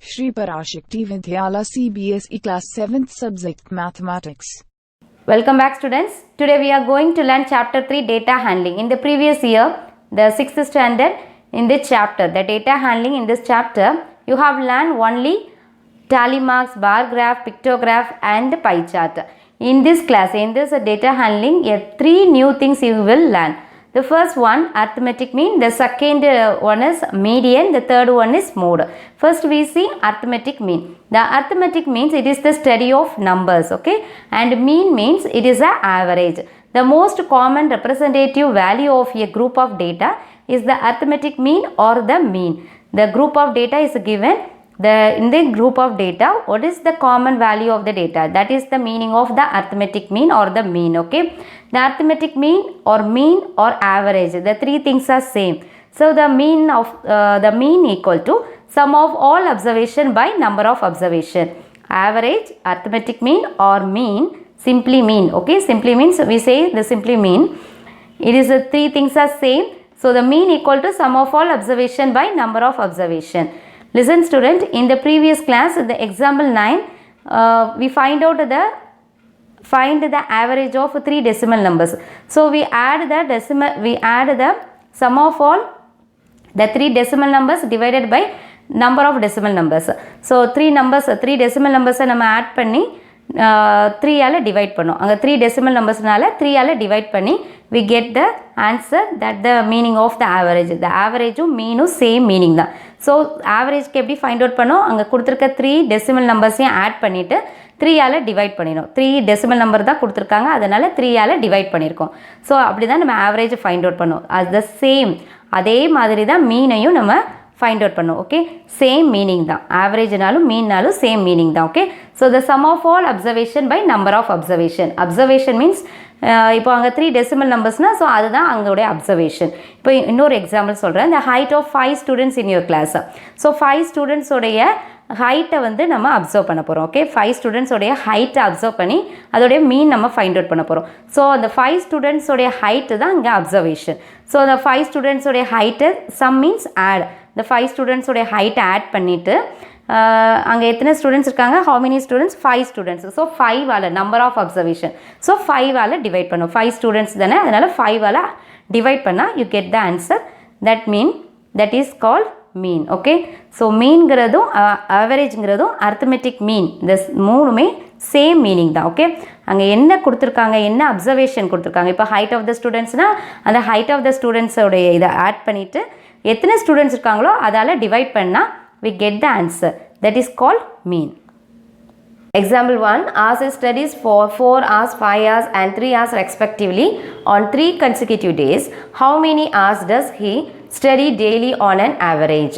Shri Parashakti Vidyala CBSE Class 7th Subject Mathematics. Welcome back students. Today we are going to learn chapter 3 data handling. In the previous year, the 6th standard, in this chapter, the data handling in this chapter, you have learned only tally marks, bar graph, pictograph and pie chart. In this class, in this data handling, 3 new things you will learn. The first one, arithmetic mean. The second one is median. The third one is mode. First we see arithmetic mean. The arithmetic means it is the study of numbers, okay? And mean means it is an average. The most common representative value of a group of data is the arithmetic mean or the mean. The group of data is given. In the group of data, what is the common value of the data? That is the meaning of the arithmetic mean or the mean, okay? The arithmetic mean or average, the 3 things are same. So the mean equal to sum of all observation by number of observation. Average, arithmetic mean or mean, simply mean, okay? Simply means we say the simply mean. It is the 3 things are same. So the mean equal to sum of all observation by number of observation. Listen student, in the previous class, the example 9, we find the average of 3 decimal numbers. So we add the sum of all the 3 decimal numbers divided by number of decimal numbers. So 3 decimal numbers நம்ம add பண்ணி 3 ஆல divide பண்ணோம். அங்க 3 decimal numbersனால 3 ஆல divide பண்ணி we get the answer that the meaning of the average. The average mean same meaning தான். So average க்கு எப்படி find out பண்ணோம்? அங்க கொடுத்திருக்க 3 decimal numbersையும் add பண்ணிட்டு 3 ஆல divide பண்ணினோம். 3 decimal number தான் கொடுத்திருக்காங்க. அதனால 3 ஆல divide பண்ணிருக்கோம். So அப்படி தான் நம்ம average find out பண்ணோம். As the same அதே மாதிரி தான் mean-ஐயும் நம்ம find out பண்ணும், okay? Same meaning தான். Average நாலும் mean நாலும் same meaning தான், okay? So the sum of all observation by number of observation. Observation means இப்போ அங்கே 3 decimal numbersனா ஸோ அதுதான் அங்களுடைய அப்சர்வேஷன். இப்போ இன்னொரு எக்ஸாம்பிள் சொல்கிறேன். the height of 5 students in your class. So 5 ஸ்டூடெண்ட்ஸோடைய ஹைட்டை வந்து நம்ம அப்சர்வ் பண்ண போகிறோம், ஓகே? 5 ஸ்டூடெண்ட்ஸோடைய ஹைட்டை அப்சர்வ் பண்ணி அதோடைய மீன் நம்ம ஃபைண்ட் அவுட் பண்ண போகிறோம். ஸோ அந்த 5 ஸ்டூடெண்ட்ஸோடைய ஹைட்டு தான் இங்கே அப்சர்வேஷன். ஸோ அந்த 5 ஸ்டூடெண்ட்ஸோடைய ஹைட்டு சம் மீன்ஸ் ஆட். இந்த 5 ஸ்டூடெண்ட்ஸோடைய ஹைட்டை ஆட் பண்ணிவிட்டு அங்கே எத்தனை ஸ்டூடெண்ட்ஸ் இருக்காங்க? how many students? 5 students. So 5 ஆல் நம்பர் ஆஃப் அப்சர்வேஷன். ஸோ 5 ஆல் டிவைட் பண்ணும். 5 ஸ்டூடெண்ட்ஸ் தானே, அதனால் 5 ஆல் டிவைட் பண்ணால் you get the answer. That is called mean, okay? So மீன்கிறதும் ஆவரேஜ்ங்கிறதும் அர்த்தமெட்டிக் மீன் இந்த மூணுமே சேம் மீனிங் தான், ஓகே? அங்கே என்ன கொடுத்துருக்காங்க, என்ன அப்சர்வேஷன் கொடுத்துருக்காங்க? இப்போ ஹைட் ஆஃப் த ஸ்டூடெண்ட்ஸ்னால் அந்த ஹைட் ஆஃப் த ஸ்டூடெண்ட்ஸோடைய இதை ஆட் பண்ணிவிட்டு எத்தனை ஸ்டூடெண்ட்ஸ் இருக்காங்களோ அதால் டிவைட் பண்ணால் we get the answer. That is called mean. Example 1, As studies for 4 hours, 5 hours and 3 hours respectively on 3 consecutive days. How many hours does he study daily on an average?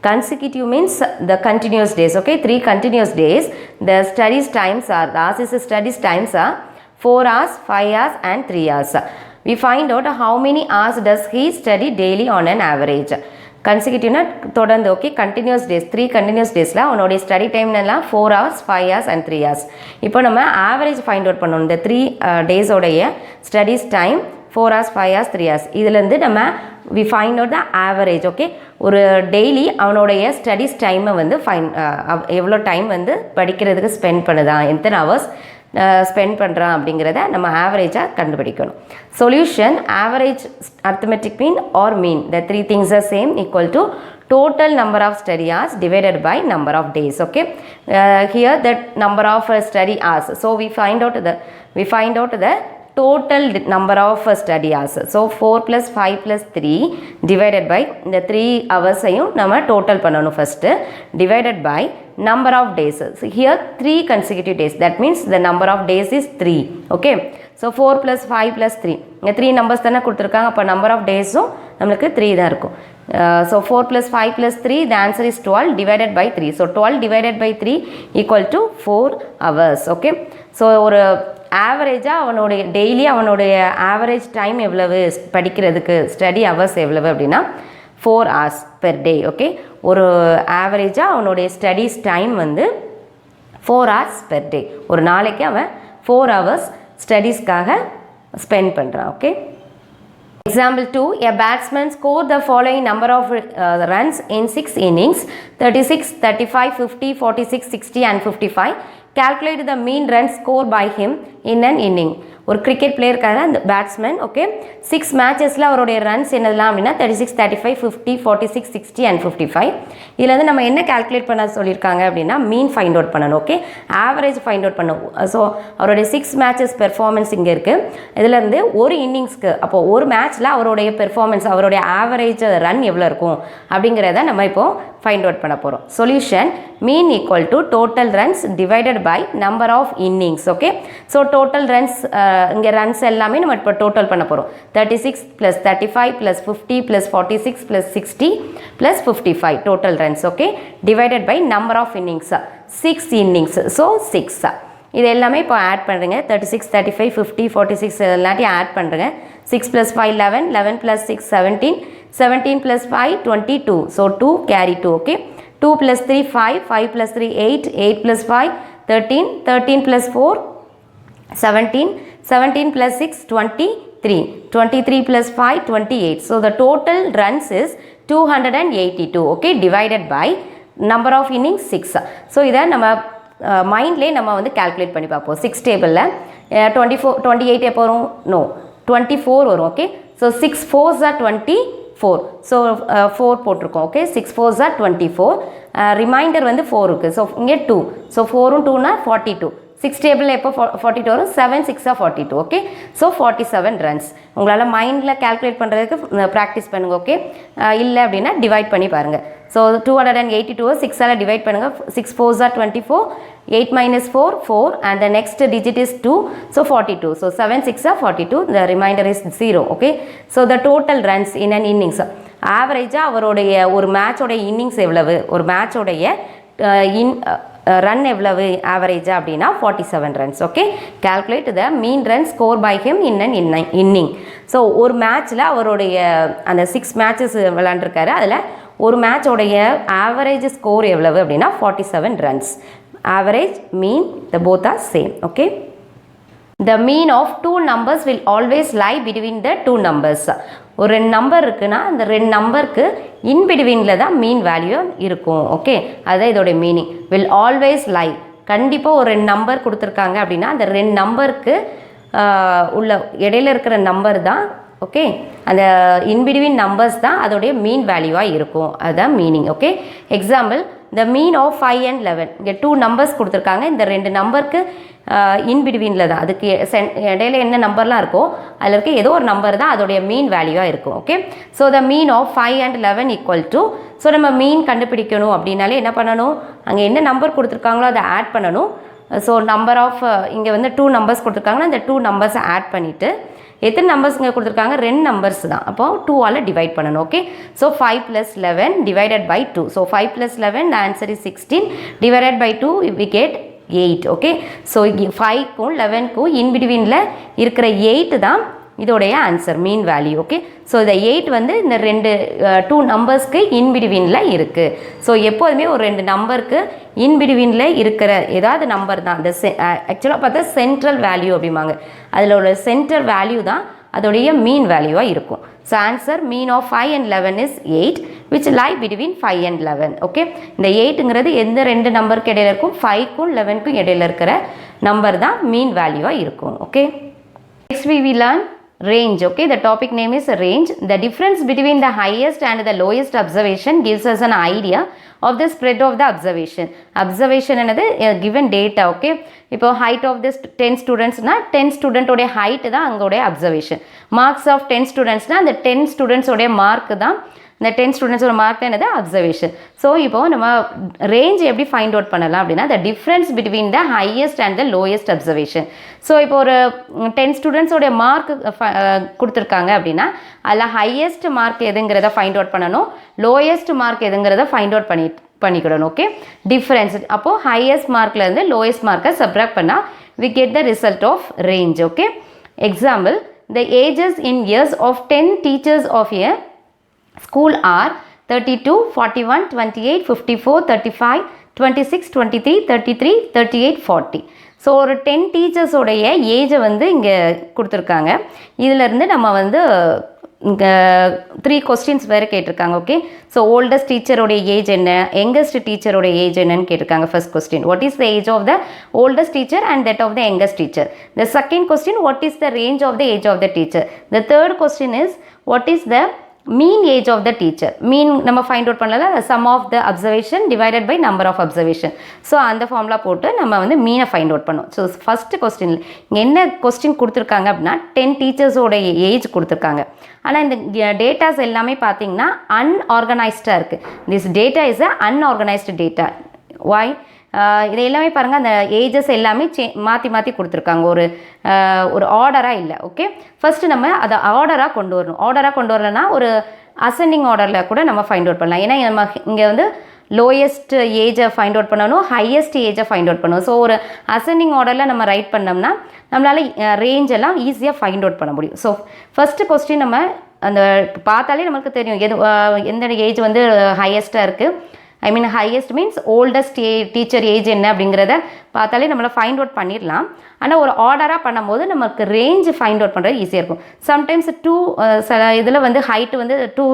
Consecutive means the continuous days, okay? 3 continuous days. The studies times are, the As studies times are 4 hours, 5 hours and 3 hours. We find out how many hours does he study daily on an average. கன்சிக்யூட்டிவ்னா தொடர்ந்து, okay? Continuous days, 3 continuous டேஸில் அவனுடைய study டைம்லாம் 4 hours, 5 hours and 3 hours. இப்போ நம்ம average find out பண்ணணும். இந்த 3 டேஸோடைய studies time 4 hours, 5 hours, 3 hours. இதுலேருந்து நம்ம we find out the average, okay? ஒரு டெய்லி அவனுடைய ஸ்டடீஸ் டைமை வந்து எவ்வளோ டைம் வந்து படிக்கிறதுக்கு ஸ்பெண்ட் பண்ணுதான், எத்தனை ஹவர்ஸ் ஸ்பெண்ட் பண்ணுறான் அப்படிங்கிறத நம்ம ஆவரேஜாக கண்டுபிடிக்கணும். Solution, average arithmetic mean or mean, the 3 things are same, equal to total number of study hours divided by number of days, okay? Here the number of study hours, so we find out the total number of study hours. So 4 plus 5 plus 3 divided by the 3 hours ஐயும் நம்ம total பண்ணணும் first, divided by number of days. So here 3 consecutive days, that means the number of days is 3, okay? So 4 plus 5 plus 3, இங்கே 3 numbers தானே கொடுத்துருக்காங்க, அப்போ number of daysம் நம்மளுக்கு 3 தான் இருக்கும். So 4 plus 5 plus 3, the answer is 12 divided by 3. So 12 divided by 3 equal to 4 hours, okay? So ஒரு ஆவரேஜாக அவனுடைய டெய்லி அவனுடைய ஆவரேஜ் டைம் எவ்வளவு படிக்கிறதுக்கு, ஸ்டடி ஹவர்ஸ் எவ்வளவு அப்படின்னா 4 hours per day, ஓகே? ஒரு ஆவரேஜாக அவனுடைய ஸ்டடீஸ் டைம் வந்து 4 hours per day. ஒரு நாளைக்கு அவன் 4 hours ஸ்டடீஸ்க்காக ஸ்பெண்ட் பண்ணுறான், okay? Example 2, a batsman scored the following number of runs in 6 innings: 36, 35, 50, 46, 60 and 55. Calculate the mean runs scored by him in an inning. ஒரு cricket பிளேயருக்காக அந்த batsman okay 6 மேட்சஸில் அவருடைய runs என்னலாம் அப்படின்னா 36, 35, 50, 46, 60 and 55. இதில் வந்து நம்ம என்ன கால்குலேட் பண்ண சொல்லியிருக்காங்க அப்படின்னா மீன் ஃபைண்ட் அவுட் பண்ணணும். ஓகே, ஆவரேஜ் ஃபைண்ட் அவுட் பண்ணணும். ஸோ அவருடைய 6 மேட்சஸ் பெர்ஃபார்மன்ஸ் இங்கே இருக்குது. இதுலேருந்து ஒரு இன்னிங்ஸ்க்கு அப்போது ஒரு மேட்ச்சில் அவருடைய பெர்ஃபார்மன்ஸ் அவருடைய ஆவரேஜ் ரன் எவ்வளோ இருக்கும் அப்படிங்கிறத நம்ம இப்போது ஃபைண்ட் அவுட் பண்ண போகிறோம். Solution mean equal to total runs divided by number of innings. Okay, so total runs இங்கே ரன்ஸ் எல்லாமே நம்ம இப்போ டோட்டல் பண்ண போகிறோம். 36 + 35 + 50 + 46 + 60 + 55 total runs. Okay, divided by number of innings 6 innings. So 6 இது எல்லாமே இப்போ ஆட் பண்ணுறேங்க. 36, 35, 50, 46 எல்லாத்தையும் ஆட் பண்ணுறேங்க. 6 + 5 11, 11 + 6 17, 17 + 5 22. So 2 carry 2. Okay, 2 + 3 5, 5 + 3 8, 8 + 5 13, 13 + 4 17, 17 + 6 23, 23 + 5 28. So the total runs is 282. Okay, divided by number of innings 6. So இதை நம்ம மைண்ட்லேயே நம்ம வந்து கால்குலேட் பண்ணி பார்ப்போம். 6 டேபிளில் 28 எப்போ வரும்? நோ 24 வரும். Okay, so 6 4s are 24. So 4 போட்டிருக்கோம். Okay, 6 4s are 24. ரிமைண்டர் வந்து 4 இருக்குது. ஸோ இங்கே 2. ஸோ 4ம் 2னா 42. 6 டேபிளில் எப்போ 42 வரும்? 7 6 42. Okay, so 47 runs. உங்களால் மைண்டில் கால்குலேட் பண்ணுறதுக்கு ப்ராக்டிஸ் பண்ணுங்கள். ஓகே, இல்லை அப்படின்னா டிவைட் பண்ணி பாருங்கள். ஸோ 282 6ஆல் டிவைட் பண்ணுங்கள். 6 4s are 24, 8 - 4 4 and the next digit is 2, so 42. So 7 6 are 42, the remainder is 0. Okay, so the total runs in an innings, ஆவரேஜாக அவருடைய ஒரு மேட்சோடைய இன்னிங்ஸ் எவ்வளவு, ஒரு மேட்சோடைய ரன் எவ்வளவு ஆவரேஜாக அப்படின்னா 47 runs. Okay, calculate the mean run score by him in an inning. So ஒரு மேட்ச்சில் அவருடைய அந்த 6 மேட்சஸ் விளாண்டுருக்காரு, அதில் ஒரு மேட்சோடைய ஆவரேஜ் ஸ்கோர் எவ்வளவு அப்படின்னா 47 runs. Average mean the both are same. Okay, the mean of two numbers will always lie between the two numbers. ஒரு 2 number இருக்குன்னா அந்த 2 நம்பருக்கு இன் பிட்வீனில் தான் மீன் வேல்யூ இருக்கும். ஓகே, அதுதான் இதோடைய மீனிங். வில் ஆல்வேஸ் லை, கண்டிப்பாக ஒரு 2 நம்பர் கொடுத்துருக்காங்க அப்படின்னா அந்த 2 நம்பருக்கு உள்ள இடையில இருக்கிற நம்பர் தான் ஓகே, அந்த இன்பிட்வீன் நம்பர்ஸ் தான் அதோடைய மீன் வேல்யூவாக இருக்கும். அதுதான் meaning. Okay, example the mean of 5 and 11. இங்கே 2 நம்பர்ஸ் கொடுத்துருக்காங்க. இந்த 2 நம்பருக்கு இன்பிட்வீனில் தான், அதுக்கு இடையில என்ன நம்பர்லாம் இருக்கோ அதில் இருக்க ஏதோ ஒரு நம்பர் தான் அதோடைய மீன் வேல்யூவாக இருக்கும். Okay, so the mean of 5 and 11 equal to, so நம்ம மீன் கண்டுபிடிக்கணும் அப்படின்னாலே என்ன பண்ணணும், அங்கே என்ன நம்பர் கொடுத்துருக்காங்களோ அதை ஆட் பண்ணணும். ஸோ நம்பர் ஆஃப் இங்கே வந்து 2 நம்பர்ஸ் கொடுத்துருக்காங்கன்னா இந்த 2 நம்பர்ஸை ஆட் பண்ணிவிட்டு எத்தனை நம்பர்ஸ் இங்கே கொடுத்துருக்காங்க, 2 நம்பர்ஸ் தான், அப்போது 2ஆல் டிவைட் பண்ணணும். Okay, so 5 + 11 divided by 2. So 5 + 11 the answer is 16 divided by 2 we get 8. Okay, so 5க்கும் 11க்கும் இன்பிட்வீனில் இருக்கிற 8 தான் இதோடைய answer mean value. Okay, so இந்த 8 வந்து இந்த 2 நம்பர்ஸ்க்கு இன்பிட்வீனில் இருக்குது. ஸோ எப்போதுமே ஒரு 2 நம்பருக்கு இன்பிட்வீனில் இருக்கிற ஏதாவது நம்பர் தான் இந்த ஆக்சுவலாக பார்த்தா சென்ட்ரல் வேல்யூ அப்படிம்பாங்க. அதில் ஒரு சென்ட்ரல் வேல்யூ தான் அதோடைய மீன் வேல்யூவாக இருக்கும். So answer mean of 5 and 11 is 8 which lie between 5 and 11. Okay, இந்த 8ங்கிறது எந்த 2 நம்பருக்கு இடையில இருக்கும், 5க்கும் 11க்கும் இடையில இருக்கிற நம்பர் தான் மீன் வேல்யூவாக இருக்கும். Okay, next we will learn range. Okay, the topic name is range. The difference between the highest and the lowest observation gives us an idea of the spread of the observation. Observation another given data. Okay, இப்போ height of this 10 students na 10 student oda height தான் அங்கோடைய observation. Marks of 10 students na அந்த 10 students oda mark தான் இந்த 10 ஸ்டூடெண்ட்ஸோட mark என்னது observation. So இப்போ நம்ம range எப்படி ஃபைண்ட் அவுட் பண்ணலாம் அப்படின்னா the difference between the highest and the lowest observation. So இப்போ ஒரு 10 ஸ்டூடெண்ட்ஸோடைய மார்க் கொடுத்துருக்காங்க அப்படின்னா அதில் ஹையஸ்ட் மார்க் எதுங்கிறத ஃபைண்ட் அவுட் பண்ணணும், லோயஸ்ட் மார்க் எதுங்கிறத ஃபைண்ட் அவுட் பண்ணிக்கிடணும். ஓகே, டிஃப்ரென்ஸ் அப்போது ஹையஸ்ட் மார்க்லேருந்து லோயஸ்ட் மார்க்கை சப்ராக்ட் பண்ணால் we get the result of range. Okay, example the ages in years of 10 teachers of a school are 32, 41, 28, 54, 35, 26, 23, 33, 38, 40. So ஒரு 10 டீச்சர்ஸோடைய ஏஜை வந்து இங்கே கொடுத்துருக்காங்க. இதிலேருந்து நம்ம வந்து 3 கொஸ்டின்ஸ் வேறு கேட்டிருக்காங்க. ஓகே, ஸோ ஓல்டஸ்ட் டீச்சருடைய ஏஜ் என்ன, யங்கஸ்ட் டீச்சருடைய ஏஜ் என்னன்னு கேட்டிருக்காங்க. First question, what is the age of the oldest teacher and that of the youngest teacher. The second question, what is the range of the age of the teacher. The third question is what is the mean age of the teacher. mean நம்ம find out பண்ணல, sum of the observation divided by number of observation. So அந்த formula போட்டு நம்ம வந்து மீனை find out பண்ணோம். So first question இங்கே என்ன கொஸ்டின் கொடுத்துருக்காங்க அப்படின்னா 10 டீச்சர்ஸோட ஏஜ் கொடுத்துருக்காங்க. ஆனால் இந்த டேட்டாஸ் எல்லாமே பார்த்தீங்கன்னா அன்ஆர்கனைஸ்டாக இருக்குது. This data is a unorganised data. Why இது எல்லாமே பாருங்கள், அந்த ஏஜஸ் எல்லாமே மாற்றி கொடுத்துருக்காங்க. ஒரு ஆர்டராக இல்லை. ஓகே, ஃபஸ்ட்டு நம்ம அதை ஆர்டராக கொண்டு வரணும். ஆர்டராக கொண்டு வரலன்னா ஒரு அசெண்டிங் ஆர்டரில் கூட நம்ம ஃபைண்ட் அவுட் பண்ணலாம். ஏன்னா நம்ம இங்கே வந்து லோயஸ்ட் ஏஜை ஃபைண்ட் அவுட் பண்ணணும், ஹையஸ்ட் ஏஜை ஃபைண்ட் அவுட் பண்ணணும். ஸோ ஒரு அசெண்டிங் ஆர்டரில் நம்ம ரைட் பண்ணோம்னா நம்மளால் ரேஞ்ச் எல்லாம் ஈஸியாக ஃபைண்ட் அவுட் பண்ண முடியும். ஸோ ஃபஸ்ட்டு கொஸ்டின் நம்ம அந்த பார்த்தாலே நமக்கு தெரியும் எந்த ஏஜ் வந்து ஹையஸ்ட்டாக இருக்குது. I mean highest means oldest teacher age என்ன அப்படிங்கிறத பார்த்தாலே நம்மளை ஃபைண்ட் அவுட் பண்ணிடலாம். ஆனால் ஒரு ஆர்டராக பண்ணும்போது நமக்கு ரேஞ்ச் ஃபைண்ட் அவுட் பண்ணுறது ஈஸியாக இருக்கும். சம்டைம்ஸ் சில இதில் வந்து ஹைட்டு வந்து 2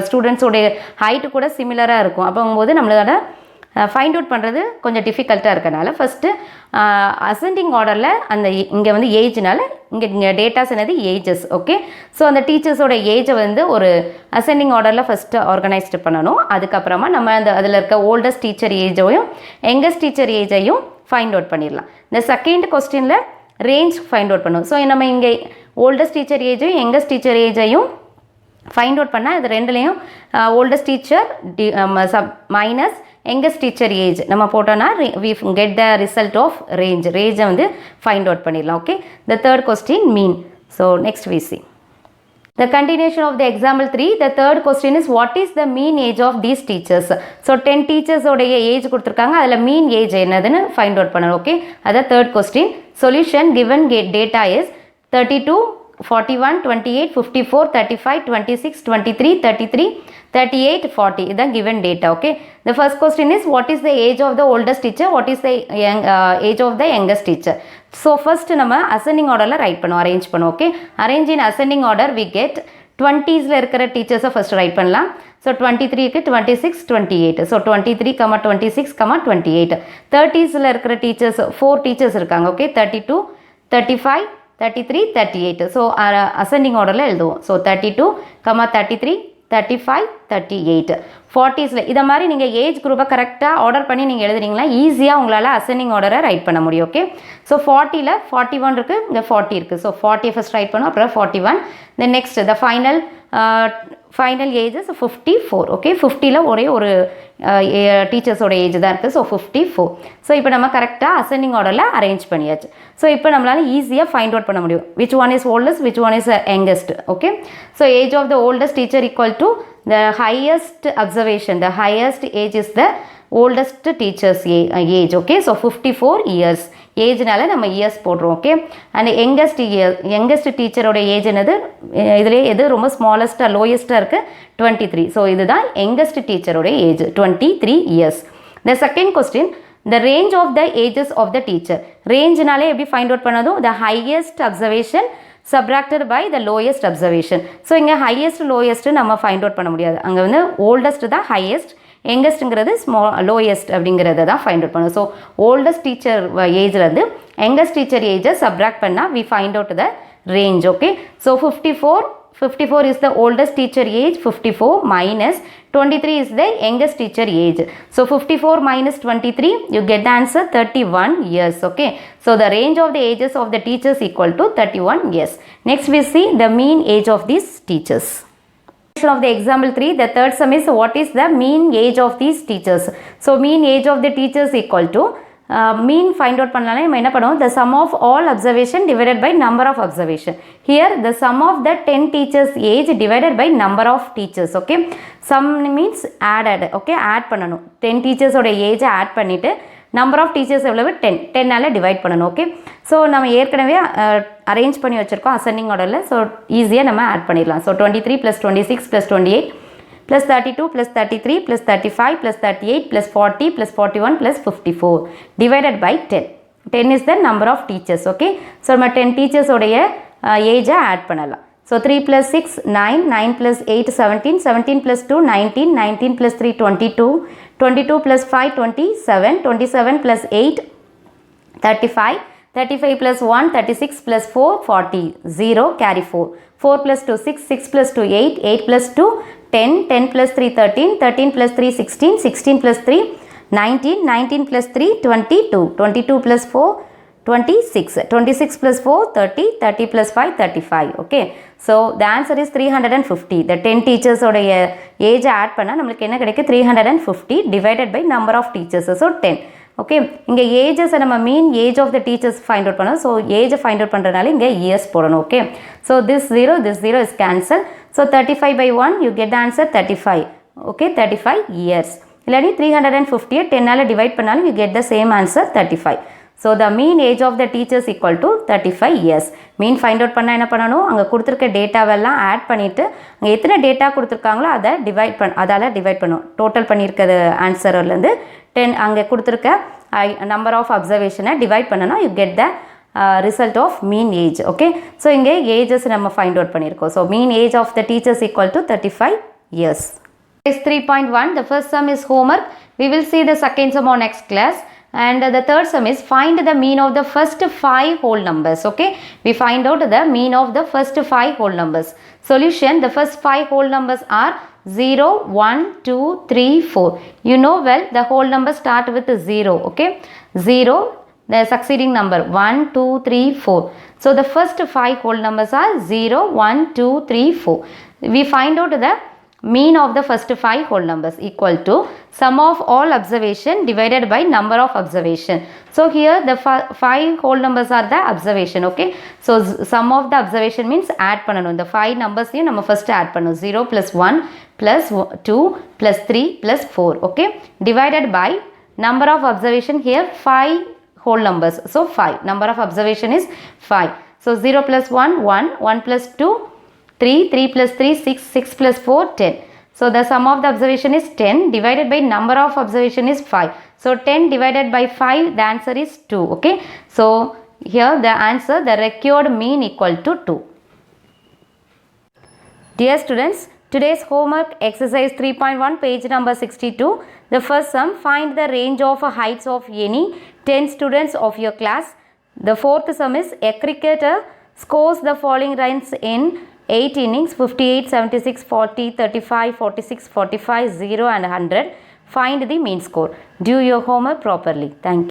ஸ்டூடெண்ட்ஸோடைய ஹைட்டு கூட சிமிலராக இருக்கும். அப்போங்கும்போது நம்மளோட ஃபைண்ட் அவுட் பண்ணுறது கொஞ்சம் டிஃபிகல்ட்டாக இருக்கனால ஃபஸ்ட்டு அசெண்டிங் ஆர்டரில் அந்த இங்கே வந்து ஏஜ்னால இங்கே டேட்டாஸ் என்னது ஏஜஸ். ஓகே, ஸோ அந்த டீச்சர்ஸோட ஏஜை வந்து ஒரு அசெண்டிங் ஆர்டரில் ஃபஸ்ட்டு ஆர்கனைஸ்டு பண்ணணும். அதுக்கப்புறமா நம்ம அந்த அதில் இருக்க ஓல்டஸ்ட் டீச்சர் ஏஜையும் யங்கஸ்ட் டீச்சர் ஏஜையும் ஃபைண்ட் அவுட் பண்ணிடலாம். இந்த செகண்ட் கொஸ்டினில் ரேஞ்ச் ஃபைண்ட் அவுட் பண்ணும். ஸோ நம்ம இங்கே ஓல்டஸ்ட் டீச்சர் ஏஜையும் யங்கஸ்ட் டீச்சர் ஏஜையும் ஃபைண்ட் அவுட் பண்ணால் இது ரெண்டுலேயும் oldest teacher minus youngest teacher age நம்ம போட்டோன்னா we get the result of range. ரேஞ்சை வந்து ஃபைண்ட் அவுட் பண்ணிடலாம். Okay, the third question mean. So next we see the continuation of the example 3. The third question is what is the mean age of these teachers. So 10 teachers உடைய age கொடுத்துருக்காங்க, அதில் மீன் age என்னதுன்னு find out பண்ணணும். Okay, அதான் third question. Solution given data is 32, 41, 28, 54, 35, 26, 23, 33, 38, 40. Is the given data. Okay, the first question is what is the age of the oldest teacher, what is the age of the youngest teacher. So first நம்ம ascending orderல right பண்ணுவோம், arrange பண்ணுவோம். Okay, arrange in ascending order we get 20ஸ்ல இருக்கிற டீச்சர்ஸை first right பண்ணலாம். So 23க்கு 26, 28. So 23, 26, 28. 30ஸ்ல இருக்கிற teachers 4 teachers இருக்காங்க. Okay, 32, 35, 33, 38. So ascending ஆர்டரில் எழுதுவோம். So 32, 33, 35, 38. 40ஸ்ல இதை மாதிரி நீங்கள் ஏஜ் குரூப்பை கரெக்டாக ஆர்டர் பண்ணி நீங்கள் எழுதுனீங்களா ஈஸியாக உங்களால் அசெண்டிங் ஆர்டரை ரைட் பண்ண முடியும். ஓகே, ஸோ 40ல் 41 இருக்குது, இங்கே 40 இருக்குது. ஸோ 40 ஃபஸ்ட் ரைட் பண்ணுவோம், அப்புறம் 41. Then next the final ages 54. Okay, 50ல் ஒரே ஒரு டீச்சர்ஸோட ஏஜ் தான் இருக்குது. ஸோ 54. ஸோ இப்போ நம்ம கரெக்டாக அசெண்டிங் ஆர்டரில் அரேஞ்ச் பண்ணியாச்சு. ஸோ இப்போ நம்மளால் ஈஸியாக ஃபைண்ட் அவுட் பண்ண முடியும் which one is oldest, which one is youngest. Okay, so age of the oldest teacher equal to the highest observation, the highest age is the oldest teacher's age. Okay, so 54 years. ஏஜ்னால நம்ம years போடுறோம். Okay, and youngest டீச்சரோட age என்னது, இதில் எது ரொம்ப ஸ்மாலஸ்ட்டாக லோயஸ்ட்டாக இருக்குது 23. So இதுதான் youngest டீச்சரோட age 23 years. The second question the range of the ages of the teacher. ரேஞ்ச்னாலே எப்படி ஃபைண்ட் அவுட் பண்ணதும் the highest observation subtracted by the lowest observation. So இங்கே ஹையஸ்ட் லோயஸ்ட்டு நம்ம ஃபைண்ட் அவுட் பண்ண முடியாது. அங்கே வந்து ஓல்டஸ்ட் தான் ஹையஸ்ட், யங்கஸ்ட்டுங்கிறது லோயஸ்ட் அப்படிங்கிறத தான் ஃபைண்ட் அவுட் பண்ணும். ஸோ ஓல்டஸ்ட் டீச்சர் ஏஜ்லேருந்து யங்கஸ்ட் டீச்சர் ஏஜை சப்ராக்ட் பண்ணால் we find out the range. Okay, so 54 is the oldest teacher age, 54 minus 23 is the youngest teacher age. So 54 minus 23, you get the answer 31 years. Okay, so the range of the ages of the teachers equal to 31 years. Next we see the mean age of these teachers. Of the example 3, the third sum is what is the mean age of these teachers. So mean age of the teachers equal to mean find out பண்ணலாம். நம்ம என்ன பண்ணுவோம், the sum of all observation divided by number of observation. Here the sum of the 10 teachers age divided by number of teachers. Okay, sum means added. Okay, add பண்ணணும். 10 teachers ஓட age add பண்ணிவிட்டு number of teachers எவ்வளவு 10 divide பண்ணணும். Okay, so நம்ம ஏற்கனவே arrange பண்ணி வச்சுருக்கோம் ascending ஆர்டரில். ஸோ ஈஸியாக நம்ம ஆட் பண்ணிடலாம். So 23 + 26 + 28 + 32 + 33 + 35 + 38 + 40 + 41 + 54 divided by 10. 10 is the number of teachers. Okay, so நம்ம 10 டீச்சர்ஸோடைய ஏஜை ஆட் பண்ணலாம். So 3 plus 6, 9, 9 plus 8, 17, 17 plus 2, 19, 19 plus 3, 22, 22 plus 5, 27, 27 plus 8, 35, 35 plus 1, 36 plus 4, 40, 0, carry 4. 4 plus 2, 6, 6 plus 2, 8, 8 plus 2, 10, 10 plus 3, 13, 13 plus 3, 16, 16 plus 3, 19, 19 plus 3, 22, 22 plus 4, 26, 26 plus 4, 30, 30 plus 5, 35. Okay, so the answer is 350. The 10 teachers oda age add panna namakku enna kedikku 350 divided by number of teachers, so 10. Okay, inga ages நம்ம mean age of the teachers find out பண்ணோம். So age find out பண்றனால இங்க years போடணும். Okay, so this 0 is cancelled. So 35 by 1 you get the answer 35. Okay, 35 years. இல்லைனா 350 10 ஆல divide பண்ணாலும் you get the same answer 35. So the mean age of the teachers equal to 35 years. Mean find out பண்ணா என்ன பண்ணணும், அங்க கொடுத்திருக்க டேட்டாவெல்லாம் add பண்ணிட்டு அங்க எத்தனை டேட்டா கொடுத்திருக்காங்களோ அதை அதால டிவைட் பண்ணணும். டோட்டல் பண்ணியிருக்கிறது ஆன்சர்ல இருந்து 10 அங்க கொடுத்திருக்க number of observation டிவைட் பண்ணனா you get the result of mean age. Okay, so இங்க ages நம்ம find out பண்ணியிருக்கோம். So mean age of the teachers equal to 35 years. Is 3.1. The first sum is homework. We will see the second sum on next class. And the third sum is find the mean of the first 5 whole numbers. Okay, we find out the mean of the first 5 whole numbers. Solution: the first 5 whole numbers are 0, 1, 2, 3, 4. You know well the whole numbers start with 0. Okay, 0, the succeeding number 1, 2, 3, 4. So the first 5 whole numbers are 0, 1, 2, 3, 4. We find out the mean of the first 5 whole numbers equal to sum of all observation divided by number of observation. So here the 5 whole numbers are the observation. Okay, so sum of the observation means add பண்ணனும். இந்த 5 numbers நம்ம first add பண்ணனும். 0 plus 1 plus 2 plus 3 plus 4. Okay, divided by number of observation, here 5 whole numbers, so 5, number of observation is 5. So 0 plus 1, 1, 1 plus 2, 3, 3 plus 3, 6, 6 plus 4, 10. So the sum of the observation is 10 divided by number of observation is 5. So 10 divided by 5, the answer is 2. Okay, so here the answer, the required mean equal to 2. Dear students, today's homework exercise 3.1 page number 62. The first sum, find the range of heights of any 10 students of your class. The fourth sum is a cricketer scores the following runs in 8 innings: 58, 76, 40, 35, 46, 45, 0 and 100. Find the mean score. Do your homework properly. Thank you.